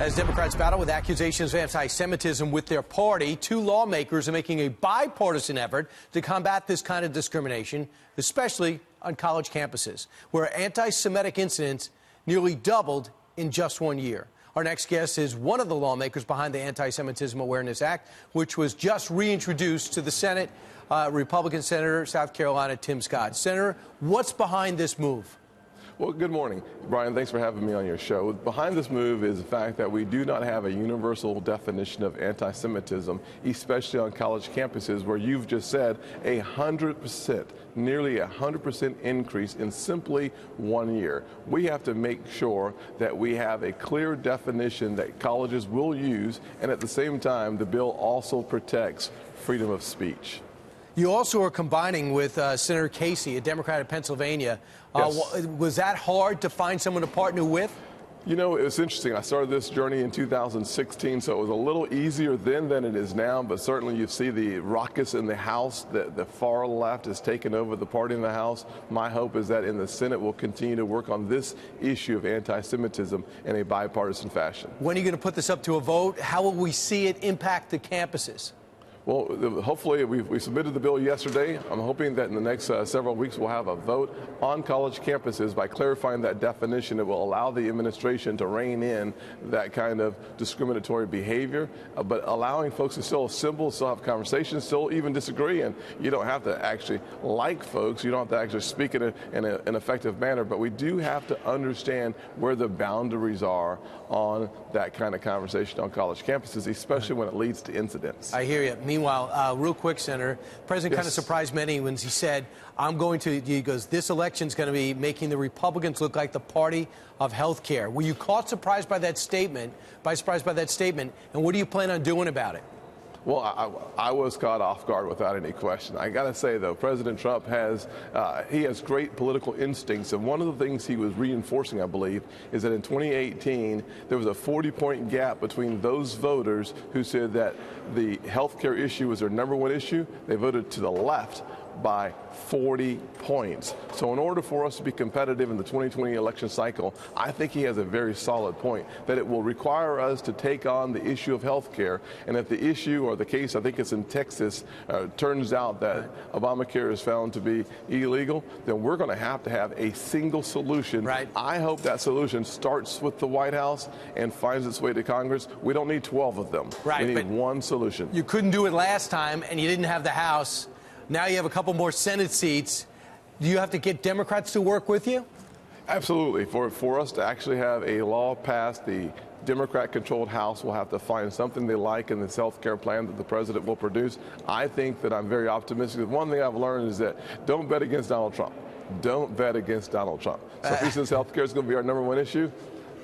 As Democrats battle with accusations of anti-Semitism with their party, two lawmakers are making a bipartisan effort to combat this kind of discrimination, especially on college campuses, where anti-Semitic incidents nearly doubled in just 1 year. Our next guest is one of the lawmakers behind the Anti-Semitism Awareness Act, which was just reintroduced to the Senate. Republican Senator, South Carolina, Tim Scott. Senator, what's behind this move? Well, good morning, Brian. Thanks for having me on your show. Behind this move is the fact that we do not have a universal definition of anti-Semitism, especially on college campuses where you've just said 100%, nearly 100% increase in simply 1 year. We have to make sure that we have a clear definition that colleges will use, and at the same time, the bill also protects freedom of speech. You also are combining with Senator Casey, a Democrat of Pennsylvania. Yes. Was that hard to find someone to partner with? You know, it was interesting. I started this journey in 2016, so it was a little easier then than it is now, but certainly you see the ruckus in the House. The far left has taken over the party in the House. My hope is that in the Senate we'll continue to work on this issue of anti-Semitism in a bipartisan fashion. When are you going to put this up to a vote? How will we see it impact the campuses? Well, hopefully, we submitted the bill yesterday. I'm hoping that in the next several weeks we'll have a vote on college campuses by clarifying that definition. It will allow the administration to rein in that kind of discriminatory behavior, but allowing folks to still assemble, still have conversations, still even disagree. And you don't have to actually like folks. You don't have to actually speak in an effective manner. But we do have to understand where the boundaries are on that kind of conversation on college campuses, especially when it leads to incidents. I hear you. Meanwhile, real quick, Senator, the president kind of surprised many when he said, he goes, this election's going to be making the Republicans look like the party of health care. Were you caught surprised by that statement, and what do you plan on doing about it? Well, I was caught off guard without any question. I got to say, though, President Trump has great political instincts, and one of the things he was reinforcing, I believe, is that in 2018 there was a 40-point gap between those voters who said that the health care issue was their #1 issue. They voted to the left by 40 points. So in order for us to be competitive in the 2020 election cycle, I think he has a very solid point that it will require us to take on the issue of health care. And if the issue or the case, I think it's in Texas, turns out that Obamacare is found to be illegal, then we're going to have a single solution. Right. I hope that solution starts with the White House and finds its way to Congress. We don't need 12 of them. Right, we need one solution. You couldn't do it last time, and you didn't have the House. Now you have a couple more Senate seats. Do you have to get Democrats to work with you? Absolutely. For us to actually have a law passed, the Democrat-controlled House will have to find something they like in this health care plan that the president will produce. I think that I'm very optimistic. One thing I've learned is that don't bet against Donald Trump. Don't bet against Donald Trump. So if he says health care is going to be our #1 issue,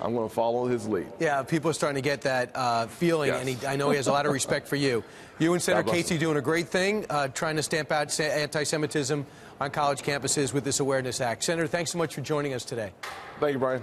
I'm going to follow his lead. Yeah, people are starting to get that feeling, yes. And I know he has a lot of respect for you. You and Senator Casey doing a great thing, trying to stamp out anti-Semitism on college campuses with this Awareness Act. Senator, thanks so much for joining us today. Thank you, Brian.